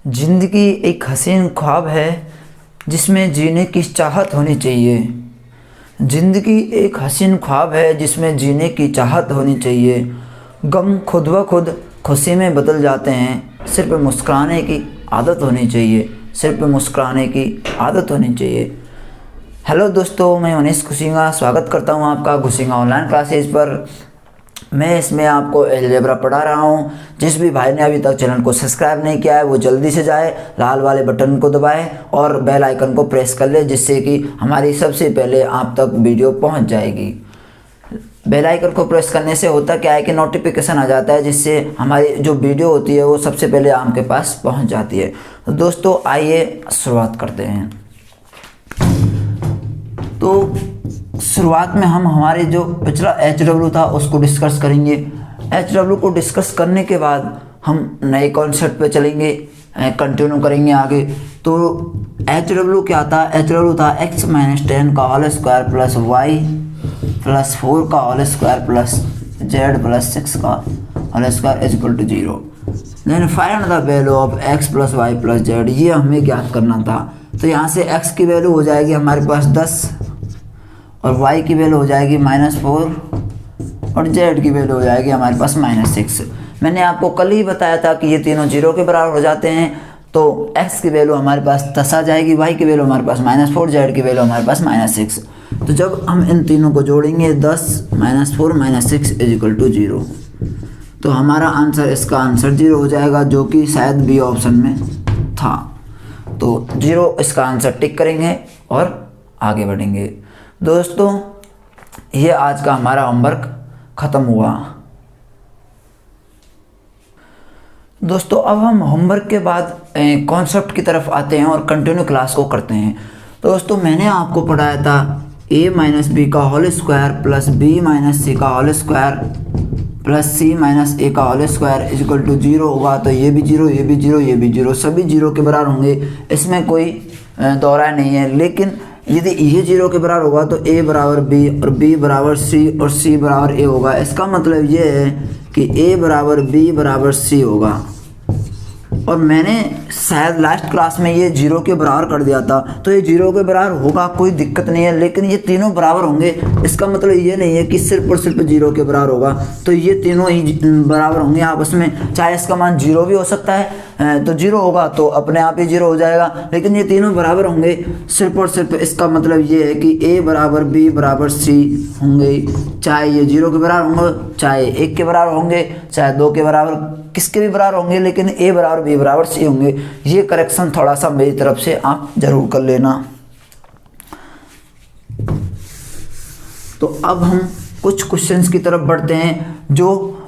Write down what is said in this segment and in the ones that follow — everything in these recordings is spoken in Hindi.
जिंदगी एक हसीन ख्वाब है जिसमें जीने की चाहत होनी चाहिए। जिंदगी एक हसीन ख्वाब है जिसमें जीने की चाहत होनी चाहिए। गम खुद ब खुद खुशी में बदल जाते हैं, सिर्फ मुस्कुराने की आदत होनी चाहिए, सिर्फ मुस्कुराने की आदत होनी चाहिए। हेलो दोस्तों, मैं मनीष घुसिंगा स्वागत करता हूं आपका घुसिंगा ऑनलाइन क्लासेस पर। मैं इसमें आपको अलजेब्रा पढ़ा रहा हूं। जिस भी भाई ने अभी तक चैनल को सब्सक्राइब नहीं किया है वो जल्दी से जाए, लाल वाले बटन को दबाए और बेल आइकन को प्रेस कर ले, जिससे कि हमारी सबसे पहले आप तक वीडियो पहुंच जाएगी। बेल आइकन को प्रेस करने से होता क्या है कि नोटिफिकेशन आ जाता है, जिससे हमारी जो वीडियो होती है वो सबसे पहले आपके पास पहुँच जाती है। तो दोस्तों आइए शुरुआत करते हैं। तो शुरुआत में हम हमारे जो पिछला HW था उसको डिस्कस करेंगे। HW को डिस्कस करने के बाद हम नए कॉन्सेप्ट पे चलेंगे, कंटिन्यू करेंगे आगे। तो HW क्या था? HW था x - 10 का whole square plus y plus 4 का whole square plus z plus 6 का whole square is equal to 0। Then find the value of x plus y plus z, ये हमें ज्ञात करना था। तो यहाँ से x की वैल्यू हो जाएगी हमारे पास 10 और y की वैल्यू हो जाएगी -4 और z की वैल्यू हो जाएगी हमारे पास -6। मैंने आपको कल ही बताया था कि ये तीनों 0 के बराबर हो जाते हैं। तो x की वैल्यू हमारे पास 10 आ जाएगी, y की वैल्यू हमारे पास -4, z की वैल्यू हमारे पास -6। तो जब हम इन तीनों को जोड़ेंगे 10 -4 -6 इज इक्वल टू 0, तो हमारा आंसर, इसका आंसर 0 हो जाएगा, जो कि शायद बी ऑप्शन में था। तो 0 इसका आंसर टिक करेंगे और आगे बढ़ेंगे। दोस्तों ये आज का हमारा होमवर्क ख़त्म हुआ। दोस्तों अब हम होमवर्क के बाद कॉन्सेप्ट की तरफ आते हैं और कंटिन्यू क्लास को करते हैं। तो दोस्तों मैंने आपको पढ़ाया था a - b का whole square plus b - c का whole square plus c - a का whole square is equal to 0 होगा। तो ये भी 0, ये भी 0, ये भी 0, सभी 0 के बराबर होंगे, इसमें कोई दौरा नहीं है। लेकिन यदि ये 0 के बराबर होगा तो a बराबर b और b बराबर c और c बराबर a होगा। इसका मतलब ये है कि a बराबर b बराबर c होगा। और मैंने शायद लास्ट क्लास में ये 0 के बराबर कर दिया था, तो ये 0 के बराबर होगा, कोई दिक्कत नहीं है। लेकिन ये तीनों बराबर होंगे, इसका मतलब ये नहीं है कि सिर्फ और सिर्फ 0 के बराबर होगा। तो ये तीनों ही बराबर होंगे आपस में, चाहे इसका मान 0 भी हो सकता है, तो 0 होगा तो अपने आप ही 0 हो जाएगा। लेकिन ये तीनों बराबर होंगे सिर्फ और सिर्फ, इसका मतलब ये है कि a बराबर b बराबर c होंगे, चाहे ये 0 के बराबर होंगे, चाहे 1 के बराबर होंगे, चाहे 2 के बराबर, किसके भी बराबर होंगे, लेकिन a बराबर b बराबर c होंगे। ये करेक्शन थोड़ा सा मेरी तरफ से आप जरूर कर लेना। तो अब हम कुछ क्वेश्चंस की तरफ बढ़ते हैं जो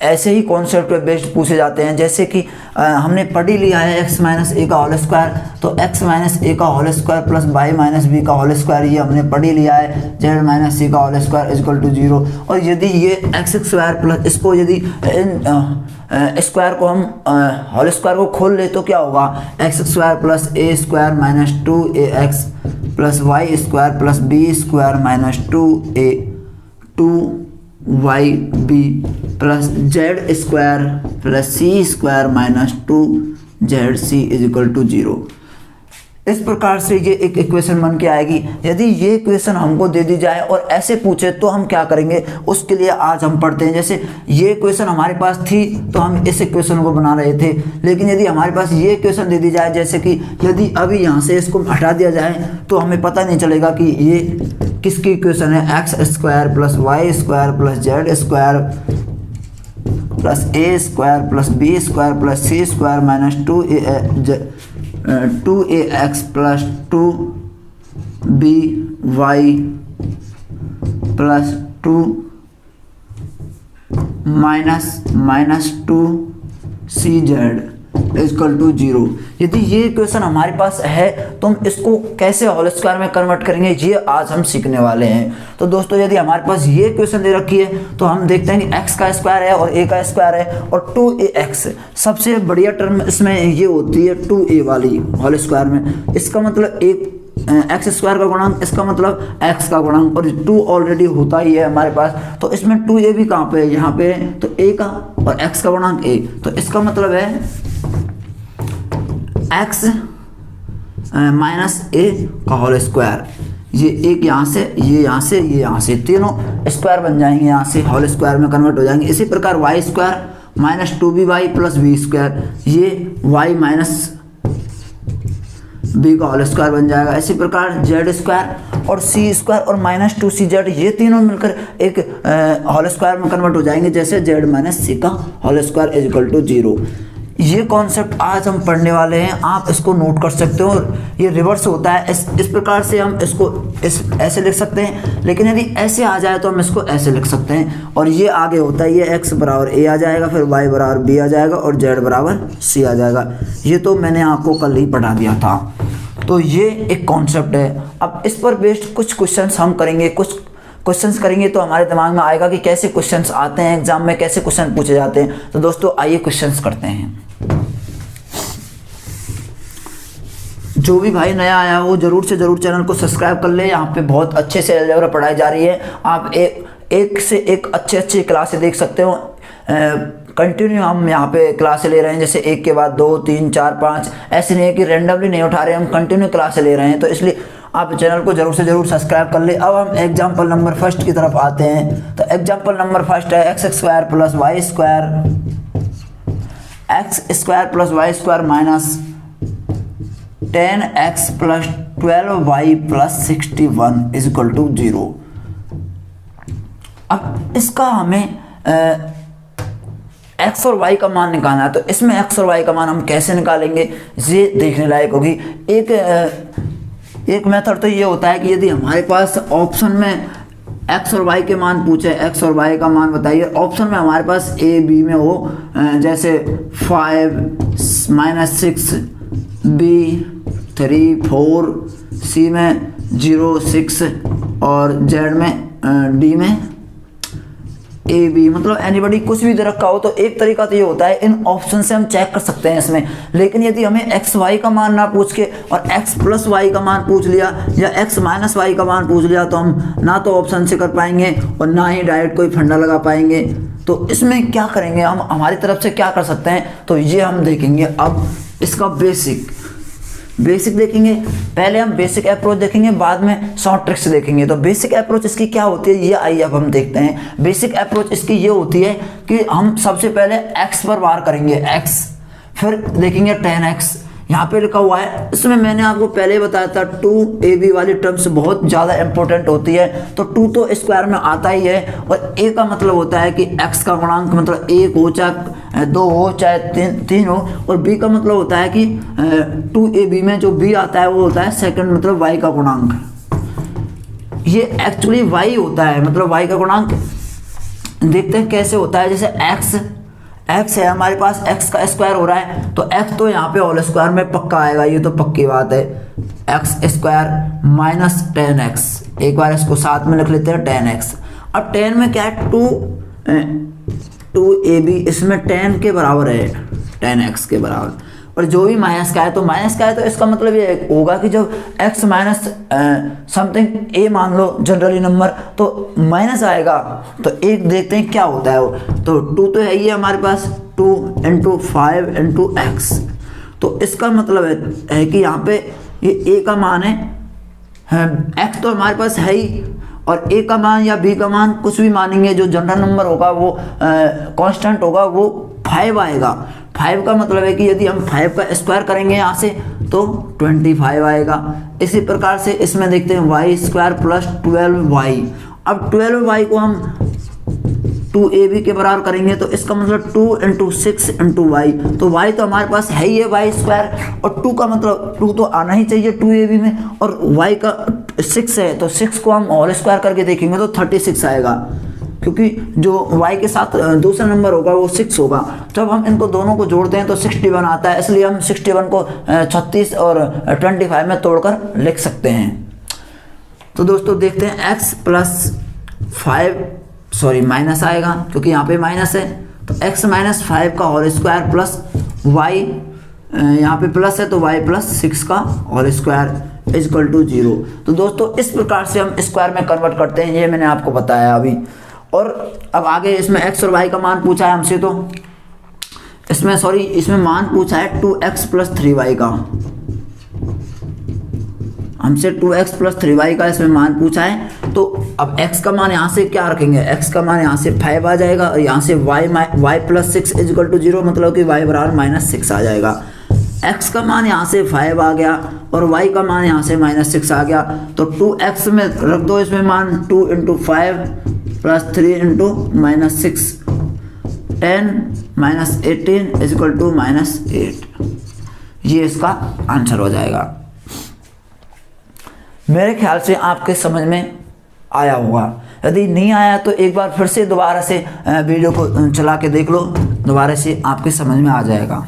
ऐसे ही कॉन्सेप्ट पे बेस्ड पूछे जाते हैं। जैसे कि हमने पढ़ ही लिया है x - a का होल स्क्वायर, तो x - a का whole square plus y - b का होल स्क्वायर, ये हमने पढ़ ही लिया है। z - c का whole square is equal to 0। और यदि ये x स्क्वायर प्लस, इसको यदि स्क्वायर को हम होल स्क्वायर को खोल ले तो क्या होगा? x square plus a square minus 2ax plus y square plus b square minus 2yb plus z square plus c square minus 2zc is equal to 0। इस प्रकार से ये एक इक्वेशन बन के आएगी। यदि ये इक्वेशन हमको दे दी जाए और ऐसे पूछे तो हम क्या करेंगे, उसके लिए आज हम पढ़ते हैं। जैसे ये इक्वेशन हमारे पास थी तो हम इस इक्वेशन को बना रहे थे, लेकिन यदि हमारे पास ये इक्वेशन दे दी जाए, जैसे कि यदि अभी यहाँ से इसको हटा दिया जाए तो हमें पता नहीं चलेगा कि ये किसकी इक्वेशन है। X square plus y square plus z square plus a square plus b square plus c square minus 2ax plus 2by plus 2 minus 2cz equal to 0। यदि ये इक्वेशन हमारे पास है तो हम इसको कैसे होल स्क्वायर में कन्वर्ट करेंगे, ये आज हम सीखने वाले हैं। तो दोस्तों यदि हमारे पास ये इक्वेशन दे रखी है तो हम देखते हैं कि x का स्क्वायर है और a का स्क्वायर है और 2ax, सबसे बढ़िया टर्म इसमें ये होती है 2a वाली होल स्क्वायर में। इसका मतलब एक एक्स स्क्वायर का गुणांक, इसका मतलब x का गुणांक, और 2 ऑलरेडी होता ही है हमारे पास, तो इसमें 2a भी कहाँ पे है, यहाँ पे है, तो a का और x का गुणांक a, तो इसका मतलब है एक्स माइनस ए का होल स्क्वायर, ये एक यहाँ से, ये यहाँ से, ये यहाँ से, तीनों स्क्वायर बन जाएंगे, यहाँ से होल स्क्वायर में कन्वर्ट हो जाएंगे। इसी प्रकार y square minus 2by plus b square, ये वाई माइनस बी का होल स्क्वायर बन जाएगा। इसी प्रकार जेड स्क्वायर और सी स्क्वायर और माइनस 2cz, ये तीनों मिलकर एक होल स्क्वायर में कन्वर्ट हो जाएंगे, जैसे जेड माइनस सी का whole square is equal to 0। ये कॉन्सेप्ट आज हम पढ़ने वाले हैं, आप इसको नोट कर सकते हो। और ये रिवर्स होता है, इस प्रकार से हम इसको ऐसे लिख सकते हैं, लेकिन यदि ऐसे आ जाए तो हम इसको ऐसे लिख सकते हैं। और ये आगे होता है, ये x बराबर a आ जाएगा, फिर y बराबर b आ जाएगा और z बराबर c आ जाएगा। ये तो मैंने आपको कल ही पढ़ा दिया था। तो ये एक कॉन्सेप्ट है। अब इस पर बेस्ड कुछ क्वेश्चंस हम करेंगे, कुछ क्वेश्चंस करेंगे तो हमारे दिमाग में आएगा कि कैसे क्वेश्चंस आते हैं एग्जाम में, कैसे क्वेश्चन पूछे जाते हैं। तो दोस्तों आइए क्वेश्चंस करते हैं। जो भी भाई नया आया हो जरूर से जरूर चैनल को सब्सक्राइब कर ले। यहाँ पे बहुत अच्छे से अलजेब्रा पढ़ाई जा रही है, आप एक से एक अच्छे क्लासें देख सकते हो। कंटिन्यू हम यहाँ पे क्लासें ले रहे हैं, जैसे एक के बाद 2, 3, 4, 5, ऐसे नहीं है कि रेंडमली नहीं उठा रहे हैं, हम कंटिन्यू क्लासें ले रहे हैं। तो इसलिए आप चैनल को जरूर से जरूर सब्सक्राइब कर ले। अब हम एग्जाम्पल नंबर फर्स्ट की तरफ आते हैं। तो एग्जाम्पल नंबर फर्स्ट है x square plus y square minus 10x plus 12y plus 61 is equal to 0। अब इसका हमें x और y का मान निकालना है। तो इसमें x और y का मान हम कैसे निकालेंगे, ये देखने लायक होगी। एक मेथड तो ये होता है कि यदि हमारे पास ऑप्शन में x और y के मान पूछे, x और y का मान बताइए, ऑप्शन में हमारे पास a b में हो, जैसे 5 माइनस 6 b 3 4, सी में 0 6 और जेड में डी में ए बी, मतलब एनीबडी कुछ भी दे रखा हो। तो एक तरीका तो ये होता है, इन ऑप्शन से हम चेक कर सकते हैं इसमें। लेकिन यदि हमें एक्स वाई का मान ना पूछ के और एक्स प्लस वाई का मान पूछ लिया या एक्स माइनस वाई का मान पूछ लिया, तो हम ना तो ऑप्शन से कर पाएंगे और ना ही डायरेक्ट कोई फंडा लगा पाएंगे। तो इसमें क्या करेंगे हम, हमारी तरफ से क्या कर सकते हैं, तो ये हम देखेंगे। अब इसका बेसिक देखेंगे। पहले हम बेसिक अप्रोच देखेंगे, बाद में शॉर्ट ट्रिक्स देखेंगे। तो बेसिक अप्रोच इसकी क्या होती है, ये आइए अब हम देखते हैं। बेसिक अप्रोच इसकी ये होती है कि हम सबसे पहले x पर वार करेंगे, x, फिर देखेंगे 10x यहाँ पे लिखा हुआ है। इसमें मैंने आपको पहले बताया था 2ab वाली टर्म्स बहुत ज़्यादा इंपॉर्टेंट होती है। तो 2 तो स्क्वायर में आता ही है, और a का मतलब होता है कि x का गुणांक मतलब 1 हो, चाहे 2 हो, चाहे 3 हो, और b का मतलब होता है कि 2ab में जो b आता है वो होता है सेकंड, मतलब y का गुणांक। ये एक्चुअली y होता है, मतलब y का गुणांक। देखते हैं कैसे होता है। जैसे x है हमारे पास, x का स्क्वायर हो रहा है, तो x तो यहाँ पे होल स्क्वायर में पक्का आएगा, ये तो पक्की बात है। x स्क्वायर माइनस 10x, एक बार इसको साथ में लिख लेते हैं 10x। अब 10 में क्या है, 2ab, इसमें 10 के बराबर है, 10x के बराबर। और जो भी माइनस का है तो माइनस का है, तो इसका मतलब ये होगा कि जब x माइनस समथिंग a मान लो जनरली नंबर, तो माइनस आएगा। तो एक देखते हैं क्या होता है वो। तो 2 तो है ही हमारे पास, 2 × 5 × x। तो इसका मतलब है कि यहाँ पे ये a का मान है, x तो हमारे पास है ही, और a का मान या b का मान कुछ भी मानेंगे, जो जनरल नंबर होगा वो कांस्टेंट होगा, वो 5 आएगा। 5 का मतलब है कि यदि हम 5 का स्क्वायर करेंगे यहाँ से तो 25 आएगा। इसी प्रकार से इसमें देखते हैं वाई स्क्वायर प्लस 12y। अब 12y को हम 2ab के बराबर करेंगे, तो इसका मतलब 2 × 6 × y। तो y तो हमारे पास है ही है वाई स्क्वायर, और 2 का मतलब 2 तो आना ही चाहिए 2ab में, और y का 6 है, तो 6 को हम होल स्क्वायर करके देखेंगे तो 36 आएगा, क्योंकि जो y के साथ दूसरा नंबर होगा वो 6 होगा। जब हम इनको दोनों को जोड़ते हैं तो 61 आता है, इसलिए हम 61 को 36 और 25 में तोड़कर लिख सकते हैं। तो दोस्तों देखते हैं x प्लस 5 माइनस आएगा, क्योंकि यहाँ पे माइनस है, तो x माइनस 5 का होल स्क्वायर प्लस y, यहाँ पे प्लस है तो y प्लस 6 का whole square is equal to 0। तो दोस्तों इस प्रकार से हम स्क्वायर में कन्वर्ट करते हैं, ये मैंने आपको बताया अभी। और अब आगे इसमें x और y का मान पूछा है हमसे, तो इसमें सॉरी इसमें मान पूछा है 2x प्लस 3y का, हमसे 2x प्लस 3y का इसमें मान पूछा है। तो अब x का मान यहाँ से क्या रखेंगे, x का मान यहाँ से 5 आ जाएगा और यहाँ से y प्लस 6 इजिकल टू 0, मतलब कि y बराबर -6 आ जाएगा। x का मान यहाँ से 5 आ गया और y का मान यहाँ से -6 आ गया, तो 2x में रख दो इसमें मान 2 × 5 प्लस 3 × -6, 10 - 18 इजिकल टू -8। ये इसका आंसर हो जाएगा। मेरे ख्याल से आपके समझ में आया होगा। यदि नहीं आया तो एक बार फिर से दोबारा से वीडियो को चला के देख लो, दोबारा से आपके समझ में आ जाएगा।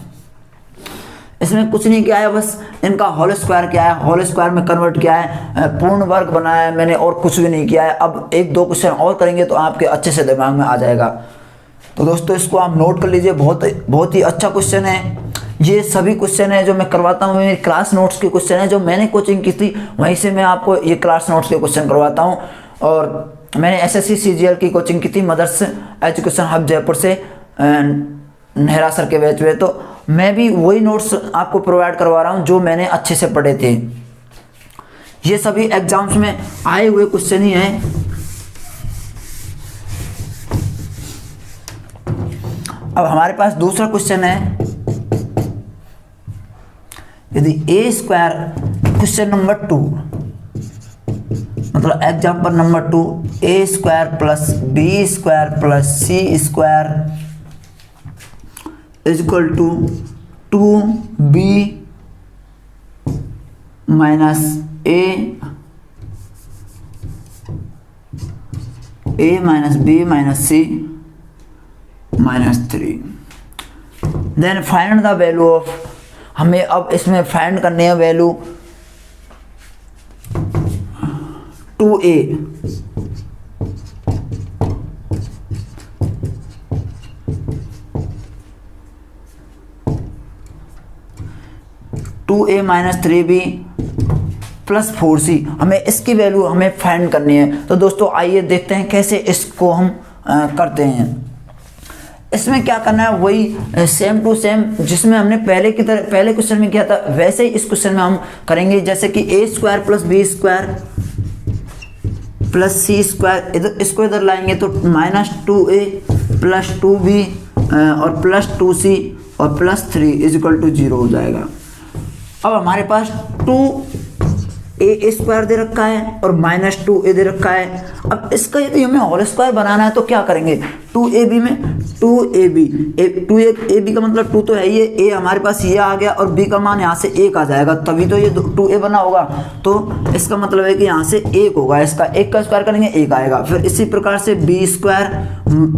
इसमें कुछ नहीं किया है, बस इनका होल स्क्वायर किया है, होल स्क्वायर में कन्वर्ट किया है, पूर्ण वर्ग बनाया है मैंने, और कुछ भी नहीं किया है। अब 1-2 क्वेश्चन और करेंगे तो आपके अच्छे से दिमाग में आ जाएगा। तो दोस्तों इसको आप नोट कर लीजिए, बहुत ही अच्छा क्वेश्चन है। ये सभी क्वेश्चन है जो मैं करवाता हूँ, मेरी क्लास नोट्स के क्वेश्चन है, जो मैंने कोचिंग की थी वहीं से मैं आपको ये क्लास नोट्स के क्वेश्चन करवाता हूँ। और मैंने SSC CGL की कोचिंग की थी मदर्स एजुकेशन हब जयपुर से, नेहरा सर के बैच में, तो मैं भी वही नोट्स आपको प्रोवाइड करवा रहा हूँ जो मैंने अच्छे से पढ़े थे। ये सभी एग्जाम्स में आए हुए क्वेश्चन ही हैं। अब हमारे पास दूसरा क्वेश्चन है, यदि a स्क्वायर, क्वेश्चन नंबर 2, मतलब example number 2, a square plus b square plus c square is equal to 2b minus a minus b minus c minus 3। Then find the value of, हमें अब इसमें फाइंड करने हैं value 2a, minus 3b plus 4c, हमें इसकी वैल्यू हमें फाइंड करनी है। तो दोस्तों आइए देखते हैं कैसे इसको हम करते हैं। इसमें क्या करना है, वही सेम टू सेम जिसमें हमने पहले की तरह पहले क्वेश्चन में किया था वैसे ही इस क्वेश्चन में हम करेंगे। जैसे कि a square plus b square plus c square, इधर इसको इधर लाएंगे तो -2a प्लस 2b और प्लस 2c और प्लस 3 इज इक्वल टू 0 हो जाएगा। अब हमारे पास 2a स्क्वायर दे रखा है और -2a दे रखा है। अब इसका यदि हमें होल स्क्वायर बनाना है तो क्या करेंगे, 2ab में 2ab का मतलब 2 तो है ही, a हमारे पास ये आ गया और b का मान यहाँ से 1 आ जाएगा, तभी तो ये 2a बना होगा। तो इसका मतलब है कि यहाँ से 1 होगा, इसका 1 का स्क्वायर करेंगे 1 आएगा। फिर इसी प्रकार से b स्क्वायर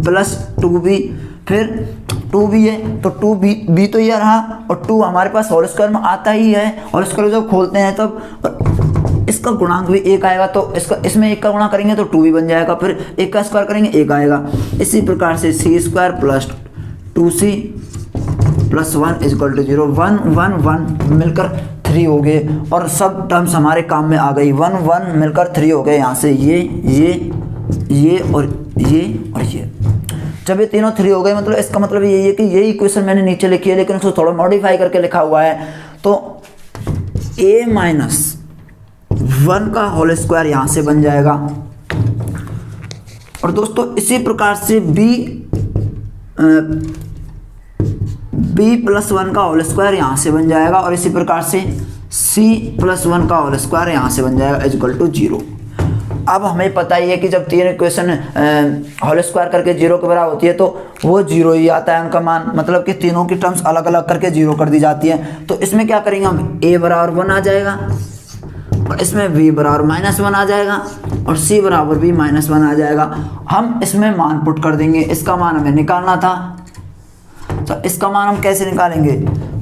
प्लस 2b, फिर 2b है तो 2b तो ये रहा, और 2 हमारे पास होल स्क्वायर में आता ही है, और स्क्वायर जब खोलते हैं तब इसका गुणांक भी 1 आएगा, तो इसका इसमें 1 का गुणा करेंगे तो 2 भी बन जाएगा, फिर 1 का स्क्वायर करेंगे 1 आएगा। इसी प्रकार से c square plus 2c plus 1 is equal to 0, 1 1 1 मिलकर 3 हो गए, और सब टर्म्स हमारे काम में आ गई। 1 1 मिलकर 3 हो गए, यहाँ से ये और ये। जब ये तीनों 3 हो गए, मतलब इसका मतलब यही है कि यही इक्वेशन मैंने नीचे लिखी है, लेकिन उसको थोड़ा मॉडिफाई करके लिखा हुआ है। तो a माइनस 1 का होल स्क्वायर यहाँ से बन जाएगा, और दोस्तों इसी प्रकार से b प्लस 1 का होल स्क्वायर यहाँ से बन जाएगा, और इसी प्रकार से c प्लस 1 का होल स्क्वायर यहाँ से बन जाएगा इज इक्वल टू 0। अब हमें पता ही है कि जब 3 इक्वेशन होल स्क्वायर करके 0 के बराबर होती है तो वो 0 ही आता है उनका मान, मतलब कि तीनों की टर्म्स अलग अलग करके 0 कर दी जाती है। तो इसमें क्या करेंगे हम, a बराबर 1 आ जाएगा, और इसमें b बराबर -1 आ जाएगा, और c बराबर भी -1 आ जाएगा। हम इसमें मान पुट कर देंगे, इसका मान हमें निकालना था। तो इसका मान हम कैसे निकालेंगे,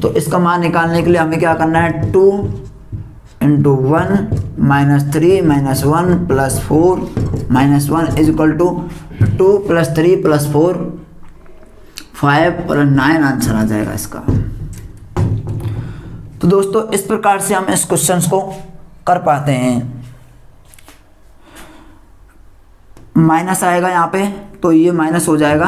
तो इसका मान निकालने के लिए हमें क्या करना है, 2 × 1 -3 -1 प्लस 4 -1 इज इक्वल टू 2 + 3 + 4 5 और 9 आंसर आ जाएगा इसका। तो दोस्तों इस प्रकार से हम इस क्वेश्चंस को कर पाते हैं। माइनस आएगा यहाँ पे तो ये माइनस हो जाएगा,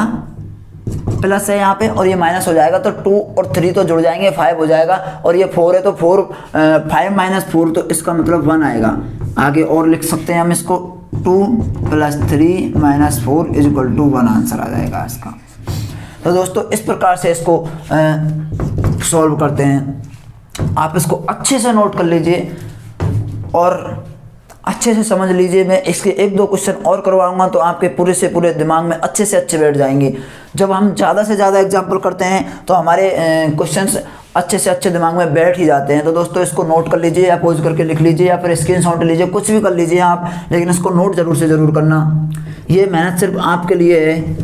प्लस है यहाँ पे और ये माइनस हो जाएगा, तो 2 और 3 तो जुड़ जाएंगे, 5 हो जाएगा, और ये 4 है तो 5 माइनस 4 तो इसका मतलब 1 आएगा। आगे और लिख सकते हैं हम इसको, 2 + 3 - 4 = 1 आंसर आ जाएगा इसका। तो दोस्तों इस प्रकार से इसको सॉल्व करते हैं। आप इसको अच्छे से नोट कर लीजिए और अच्छे से समझ लीजिए। मैं इसके 1-2 क्वेश्चन और करवाऊंगा तो आपके पूरे से पूरे दिमाग में अच्छे से अच्छे बैठ जाएंगे। जब हम ज़्यादा से ज़्यादा एग्जाम्पल करते हैं तो हमारे क्वेश्चंस अच्छे से अच्छे दिमाग में बैठ ही जाते हैं। तो दोस्तों इसको नोट कर लीजिए, या पॉज करके लिख लीजिए, या फिर स्क्रीनशॉट लीजिए, कुछ भी कर लीजिए आप, लेकिन इसको नोट जरूर से ज़रूर करना। ये मेहनत सिर्फ आपके लिए है।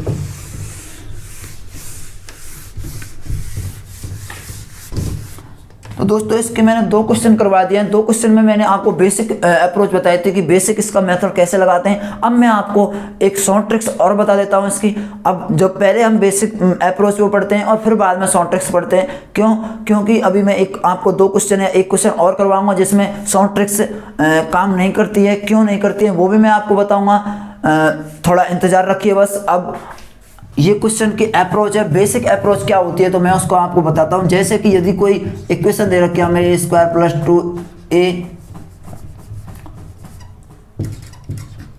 तो दोस्तों इसके मैंने 2 क्वेश्चन करवा दिए हैं। 2 क्वेश्चन में मैंने आपको बेसिक अप्रोच बताई थी कि बेसिक इसका मेथड कैसे लगाते हैं। अब मैं आपको एक शॉर्ट ट्रिक्स और बता देता हूं इसकी। अब जब पहले हम बेसिक अप्रोच वो पढ़ते हैं और फिर बाद में शॉर्ट ट्रिक्स पढ़ते हैं। क्योंकि अभी मैं आपको 2 क्वेश्चन या 1 क्वेश्चन और करवाऊंगा जिसमें शॉर्ट ट्रिक्स काम नहीं करती है, क्यों नहीं करती है वो भी मैं आपको बताऊँगा। थोड़ा इंतज़ार रखिए बस। अब ये क्वेश्चन की अप्रोच है, बेसिक अप्रोच क्या होती है तो मैं उसको आपको बताता हूँ। जैसे कि यदि कोई इक्वेशन दे रखी है हमें a² +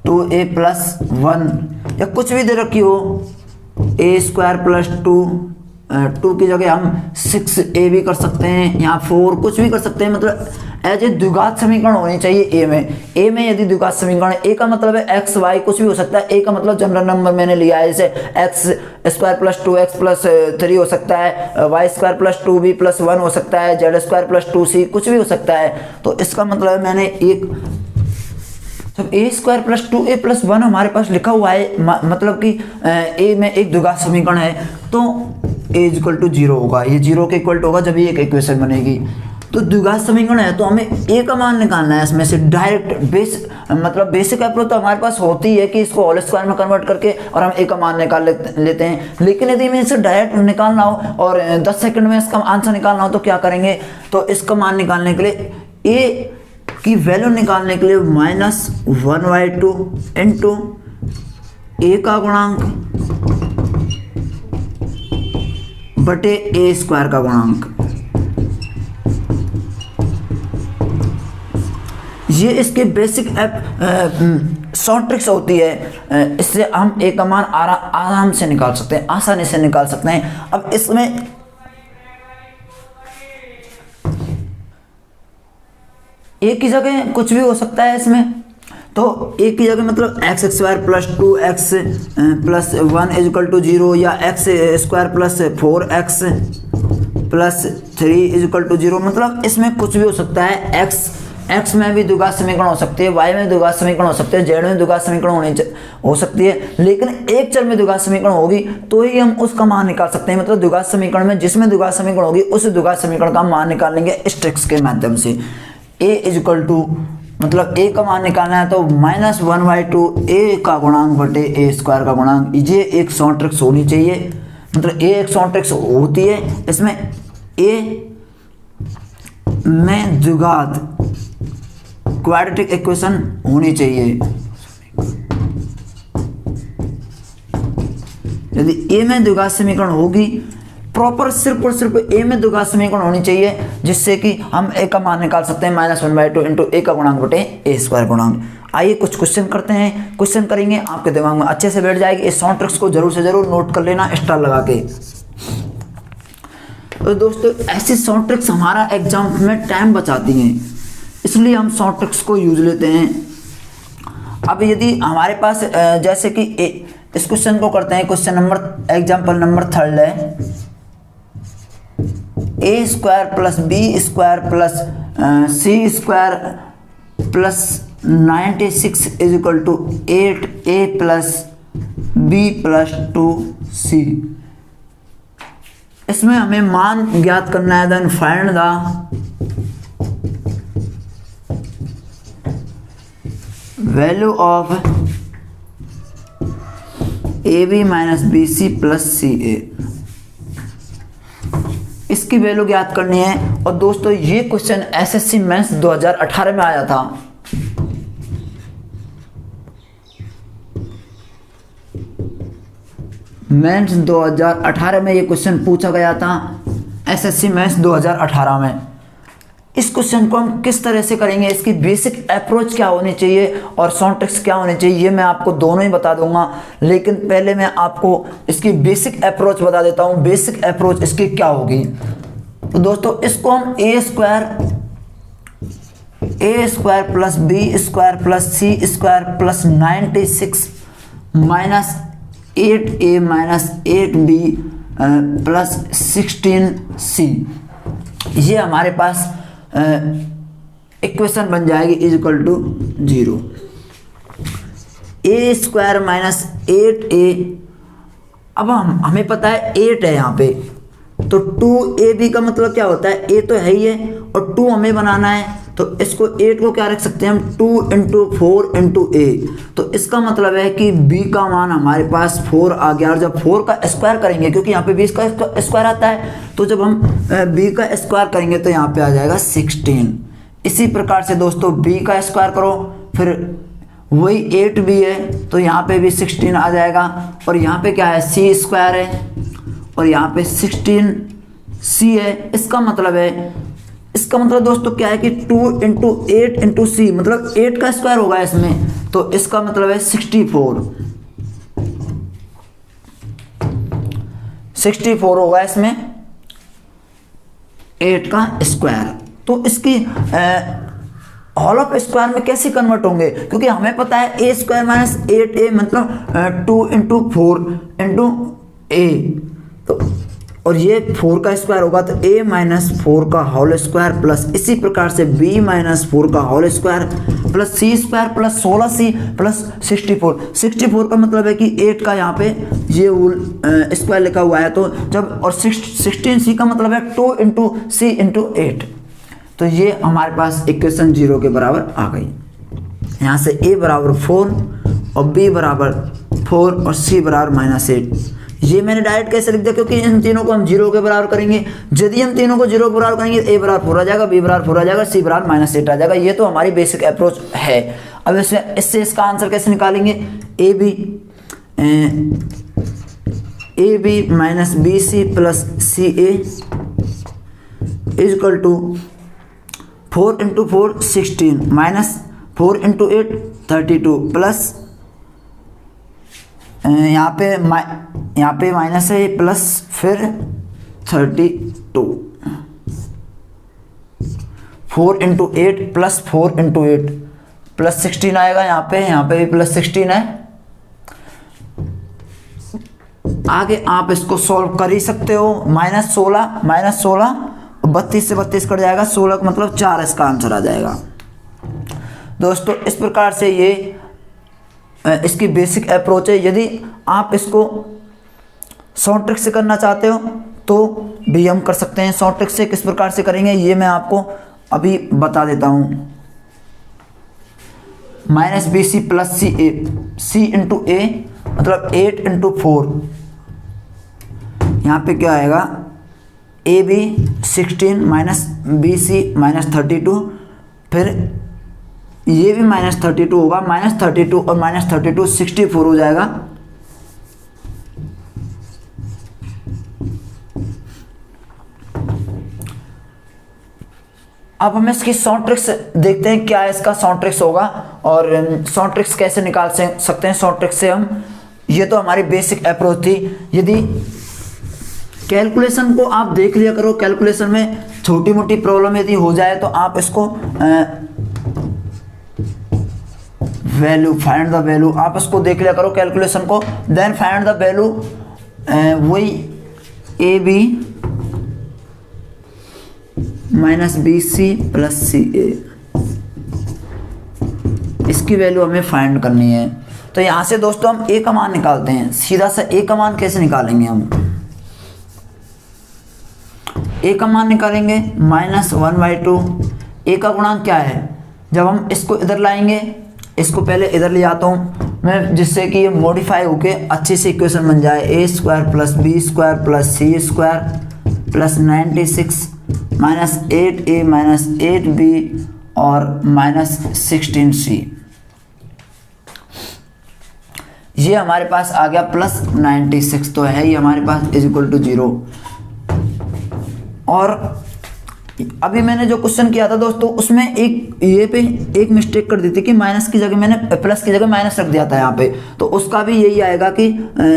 2a + 1 या कुछ भी दे रखी हो, a² + 2 की जगह हम 6a भी कर सकते हैं, यहाँ 4 कुछ भी कर सकते हैं। मतलब एज ए द्विघात समीकरण होनी चाहिए ए में यदि द्विघात समीकरण, ए का मतलब है x y कुछ भी हो सकता है। ए का मतलब जनरल नंबर मैंने लिया है, जैसे x² + 2x + 3 हो सकता है, y² + 2b + 1 हो सकता है, z² + 2c कुछ भी हो सकता है। तो इसका मतलब मैंने एक जब a² + 2a + 1 हमारे पास लिखा हुआ है, मतलब कि ए में एक द्विघात समीकरण है, तो a = 0 होगा। ये 0 के इक्वल होगा जब ये एक इक्वेशन बनेगी। तो द्विघात समीकरण है तो हमें a का मान निकालना है इसमें से डायरेक्ट। बेसिक अप्रोच तो हमारे पास होती है कि इसको होल स्क्वायर में कन्वर्ट करके और हम a का मान निकाल लेते हैं। लेकिन यदि हमें इसे डायरेक्ट निकालना हो और 10 सेकंड में इसका आंसर निकालना हो तो क्या करेंगे, तो इसका मान निकालने के लिए a की वैल्यू निकालने के लिए -1/2 इंटू a का गुणांक बटे a² का गुणांक, ये इसके बेसिक शॉर्ट ट्रिक्स होती है। इससे हम एक का मान आराम से निकाल सकते हैं, आसानी से निकाल सकते हैं। अब इसमें एक की जगह कुछ भी हो सकता है इसमें, तो एक की जगह मतलब x² + 2x + 1 = 0 या x² + 4x + 3 = 0, मतलब इसमें कुछ भी हो सकता है। x में भी द्विघात समीकरण हो सकती है, y में द्विघात समीकरण हो सकते हैं, z में द्विघात समीकरण हो सकती है, लेकिन एक चर में द्विघात समीकरण होगी तो ही हम उसका मान निकाल सकते हैं। मतलब द्विघात समीकरण में जिसमें द्विघात समीकरण होगी उस द्विघात समीकरण का मान निकाल लेंगे इस ट्रिक्स के माध्यम से। a = मतलब a का मान निकालना है तो -1/2 a का गुणांक बटे a² का गुणांक। ये एक शॉर्ट ट्रिक्स होनी चाहिए, मतलब a एक शॉर्ट ट्रिक्स होती है। इसमें a में द्विघात क्वाड्रेटिक इक्वेशन होनी चाहिए। यदि a में द्विघात समीकरण होगी प्रॉपर, सिर्फ और सिर्फ a में द्विघात समीकरण होनी चाहिए, जिससे कि हम a का मान निकाल सकते हैं -1/2 इंटू a का गुणांक बटे a² गुणांक। आइए कुछ क्वेश्चन करते हैं, क्वेश्चन करेंगे आपके दिमाग में अच्छे से बैठ जाएगी। इस शॉर्ट ट्रिक्स को जरूर से जरूर नोट कर लेना स्टार लगा के। तो दोस्तों ऐसी शॉर्ट ट्रिक्स हमारा एग्जाम में टाइम बचाती हैं, इसलिए हम शॉर्ट ट्रिक्स को यूज लेते हैं। अब यदि हमारे पास जैसे कि इस क्वेश्चन को करते हैं, क्वेश्चन नंबर एग्जाम्पल नंबर 3 है, a² + b² + c² + 96 = 8a + b + 2c। इसमें हमें मान ज्ञात करना है। Then find the value of ab - bc + ca। इसकी वैल्यू ज्ञात करनी है। और दोस्तों ये क्वेश्चन एसएससी मेंस 2018 में आया था। मेंस 2018 में ये क्वेश्चन पूछा गया था, एसएससी मेंस 2018 में। इस क्वेश्चन को हम किस तरह से करेंगे, इसकी बेसिक अप्रोच क्या होनी चाहिए और शॉर्ट ट्रिक्स क्या होनी चाहिए, ये मैं आपको दोनों ही बता दूंगा। लेकिन पहले मैं आपको इसकी बेसिक अप्रोच बता देता हूँ। बेसिक अप्रोच इसकी क्या होगी, तो दोस्तों इसको हम a square plus b square plus c square plus 96 minus 8a minus 8b plus 16c, ये हमारे पास इक्वेशन बन जाएगी is equal to 0। A square minus 8a, अब हमें पता है 8 है यहाँ पे, तो 2ab का मतलब क्या होता है, a तो है ही है और 2 हमें बनाना है, तो इसको 8 को क्या रख सकते हैं हम, 2 इंटू 4 इंटू a। तो इसका मतलब है कि b का मान हमारे पास 4 आ गया, और जब 4 का स्क्वायर करेंगे, क्योंकि यहाँ पे 20 का स्क्वायर आता है, तो जब हम b का स्क्वायर करेंगे तो यहाँ पे आ जाएगा 16। इसी प्रकार से दोस्तों b का स्क्वायर करो, फिर वही 8b है तो यहाँ पे भी 16 आ जाएगा, और यहाँ पे क्या है, c स्क्वायर है और यहाँ पे 16c है। इसका मतलब दोस्तों क्या है कि 2 इंटू 8 इंटू सी, मतलब 8 का स्क्वायर होगा इसमें, तो इसका मतलब है 64 होगा इसमें 8 का स्क्वायर। तो इसकी होल ऑफ स्क्वायर में कैसे कन्वर्ट होंगे, क्योंकि हमें पता है ए स्क्वायर माइनस 8a मतलब 2 इंटू 4 इंटू a, तो और ये 4 का स्क्वायर होगा तो a माइनस 4 का होल स्क्वायर प्लस इसी प्रकार से b माइनस 4 का whole square plus c square plus 16c plus 64 का मतलब है कि 8 का यहाँ पे ये स्क्वायर लिखा हुआ है, तो जब और 16c का मतलब है 2 इंटू सी इंटू 8, तो ये हमारे पास इक्वेशन 0 के बराबर आ गई। यहाँ से a बराबर 4 और b बराबर 4 और c बराबर -8। ये मैंने डायरेक्ट कैसे लिख दिया, क्योंकि इन तीनों को हम 0 के बराबर करेंगे। यदि हम तीनों को 0 के बराबर करेंगे, a बराबर 4 आ जाएगा, b बराबर 4 आ जाएगा, c बराबर -8 आ जाएगा। ये तो हमारी बेसिक अप्रोच है। अब इससे इसका आंसर कैसे निकालेंगे, ab minus bc plus ca is equal to 4 into 4 16 minus 4 into 8 32 plus यहाँ पे माइनस है प्लस फिर 32, 4 इंटू 8 प्लस 4 इंटू 8 प्लस 16 आएगा, यहाँ पे भी प्लस 16 है। आगे आप इसको सॉल्व कर ही सकते हो। -16 32 से 32 कट जाएगा, 16 का मतलब 4 इसका आंसर आ जाएगा। दोस्तों इस प्रकार से ये इसकी बेसिक अप्रोच है। यदि आप इसको शॉर्ट ट्रिक से करना चाहते हो तो भी हम कर सकते हैं। शॉर्ट ट्रिक से किस प्रकार से करेंगे ये मैं आपको अभी बता देता हूँ। -bc plus c into a मतलब 8 इंटू 4, यहाँ पे क्या आएगा ab 16 माइनस bc -32, फिर ये भी -32 होगा, -32 और -32 64 हो जाएगा। अब हम इसकी शॉर्ट ट्रिक्स देखते हैं, क्या इसका शॉर्ट ट्रिक्स होगा और शॉर्ट ट्रिक्स कैसे निकाल सकते हैं शॉर्ट ट्रिक्स से हम। ये तो हमारी बेसिक अप्रोच थी। यदि कैलकुलेशन को आप देख लिया करो, कैलकुलेशन में छोटी मोटी प्रॉब्लम यदि हो जाए तो आप इसको वैल्यू फाइंड द वैल्यू, आप इसको देख लिया करो कैलकुलेशन को, देन फाइंड द वैल्यू, वही ab minus bc plus ca, इसकी वैल्यू हमें फाइंड करनी है। तो यहाँ से दोस्तों हम a का मान निकालते हैं। सीधा सा a का मान कैसे निकालेंगे हम, a का मान निकालेंगे -1/2। a का गुणांक क्या है, जब हम इसको इधर लाएंगे, इसको पहले इधर ले जाता हूँ मैं, जिससे कि ये मॉडिफाई होके अच्छी सी इक्वेशन बन जाए। a square plus b square plus c square plus 96 minus 8a minus 8b और -16c। ये हमारे पास आ गया प्लस 96, तो है ये हमारे पास इज इक्वल टू 0। और अभी मैंने जो क्वेश्चन किया था दोस्तों, उसमें एक मिस्टेक कर दी थी कि माइनस की जगह मैंने प्लस की जगह माइनस रख दिया था यहाँ पे, तो उसका भी यही आएगा कि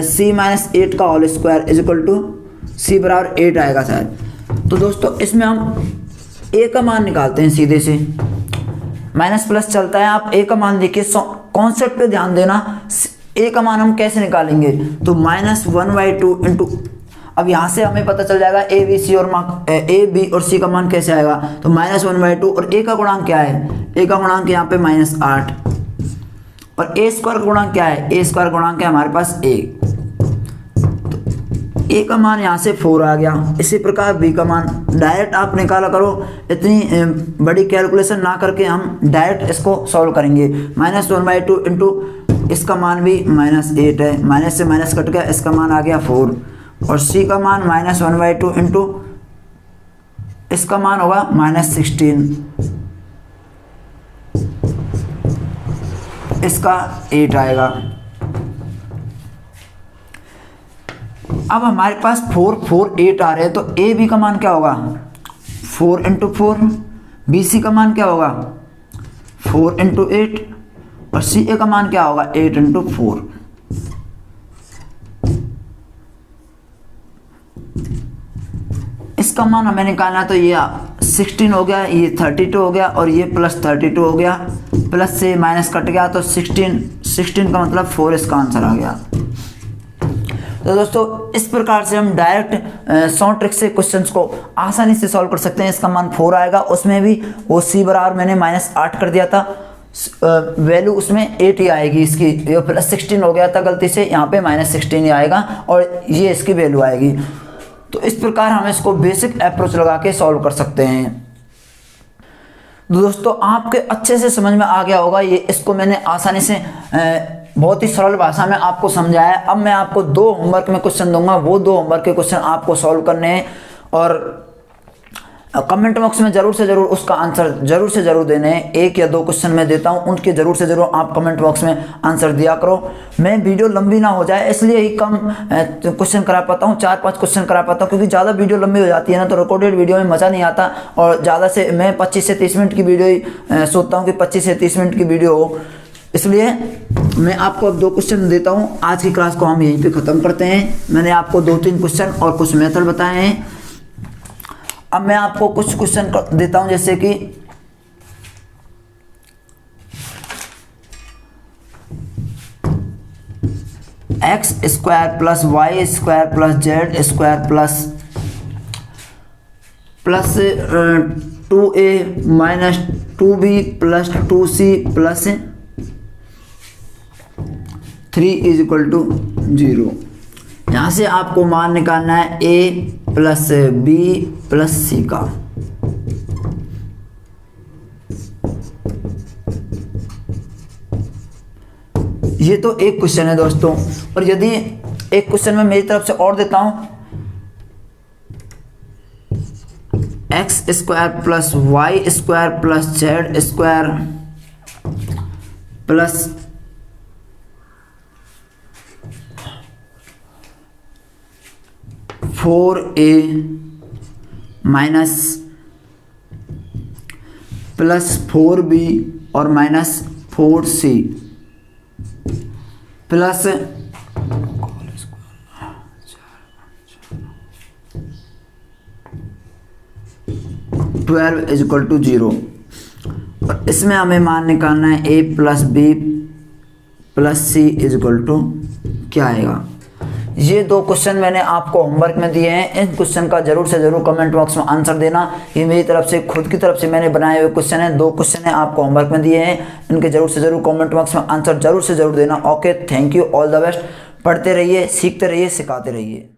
c-8 का whole square is equal to c बराबर 8 आएगा शायद। तो दोस्तों इसमें हम a का मान निकालते हैं सीधे से, माइनस प्लस चलता है। आप a का मान देखिए, कॉन्सेप्ट पे ध्यान देना। a का मान हम कैसे निकालेंगे, तो -1/2 इंटू, अब यहाँ से हमें पता चल जाएगा a b और c का मान कैसे आएगा, तो -1/2 और a का गुणांक क्या है, a का गुणांक यहाँ पे -8 और a स्क्वायर गुणांक क्या है, a स्क्वायर गुणांक है हमारे पास a, तो a का मान यहाँ से 4 आ गया। इसी प्रकार b का मान डायरेक्ट आप निकाला करो, इतनी बड़ी कैलकुलेशन ना करके हम डायरेक्ट इसको सॉल्व करेंगे। -1/2 इंटू इसका मान भी -8 है, माइनस से माइनस कट गया, इसका मान आ गया 4 और c का मान -1/2 इंटू इसका मान होगा -16, इसका 8 आएगा। अब हमारे पास 4, 4, 8 आ रहे हैं, तो a b का मान क्या होगा, 4 इंटू 4, b c का मान क्या होगा 4 इंटू 8 और c a का मान क्या होगा 8 इंटू 4। इसका मान हमें निकालना है, तो ये 16 हो गया, ये 32 हो गया और ये +32 हो गया, प्लस से माइनस कट गया, तो 16 का मतलब 4 इसका आंसर आ गया। तो दोस्तों इस प्रकार से हम डायरेक्ट शॉर्ट ट्रिक से क्वेश्चंस को आसानी से सॉल्व कर सकते हैं। इसका मान 4 आएगा, उसमें भी वो c बराबर मैंने -8 कर दिया था, वैल्यू उसमें 8 ही आएगी इसकी, ये +16 हो गया था गलती से, यहाँ पे -16 ही आएगा और ये इसकी वैल्यू आएगी। तो इस प्रकार हम इसको बेसिक अप्रोच लगा के सॉल्व कर सकते हैं। तो दोस्तों आपके अच्छे से समझ में आ गया होगा ये, इसको मैंने आसानी से बहुत ही सरल भाषा में आपको समझाया। अब मैं आपको 2 होमवर्क में क्वेश्चन दूंगा, वो 2 होमवर्क के क्वेश्चन आपको सॉल्व करने हैं और कमेंट बॉक्स में जरूर से जरूर उसका आंसर जरूर से जरूर देने हैं। 1 या 2 क्वेश्चन मैं देता हूं, उनके जरूर से जरूर आप कमेंट बॉक्स में आंसर दिया करो। मैं वीडियो लंबी ना हो जाए इसलिए ही कम क्वेश्चन करा पाता हूं, 4-5 क्वेश्चन करा पाता हूं, क्योंकि ज़्यादा वीडियो लंबी हो जाती है ना, तो रिकॉर्डेड वीडियो में मज़ा नहीं आता और ज़्यादा से मैं 25 से 30 मिनट की वीडियो ही सोचता हूँ कि 25 से 30 मिनट की वीडियो हो, इसलिए मैं आपको अब 2 क्वेश्चन देता हूँ। आज की क्लास को हम यहीं पे ख़त्म करते हैं। मैंने आपको 2-3 क्वेश्चन और कुछ मेथड बताए हैं। अब मैं आपको कुछ क्वेश्चन देता हूं, जैसे कि x² plus y² plus z² plus 2a minus 2b plus 2c plus 3 is equal to 0। यहाँ से आपको मान निकालना है a plus b plus c का। ये तो एक क्वेश्चन है दोस्तों, और यदि एक क्वेश्चन में मेरी तरफ से और देता हूं, x² plus y² plus z² plus 4a minus plus 4b और minus 4c plus 12 is equal to 0। और इसमें हमें मान निकालना है a plus b plus c is equal to क्या आएगा। ये 2 क्वेश्चन मैंने आपको होमवर्क में दिए हैं। इन क्वेश्चन का जरूर से जरूर कमेंट बॉक्स में आंसर देना। ये मेरी तरफ से खुद की तरफ से मैंने बनाए हुए क्वेश्चन हैं, 2 क्वेश्चन है आपको होमवर्क में दिए हैं। इनके जरूर से जरूर कमेंट बॉक्स में आंसर जरूर से जरूर देना। Okay, thank you, all the best. पढ़ते रहिए, सीखते रहिए, सिखाते रहिए।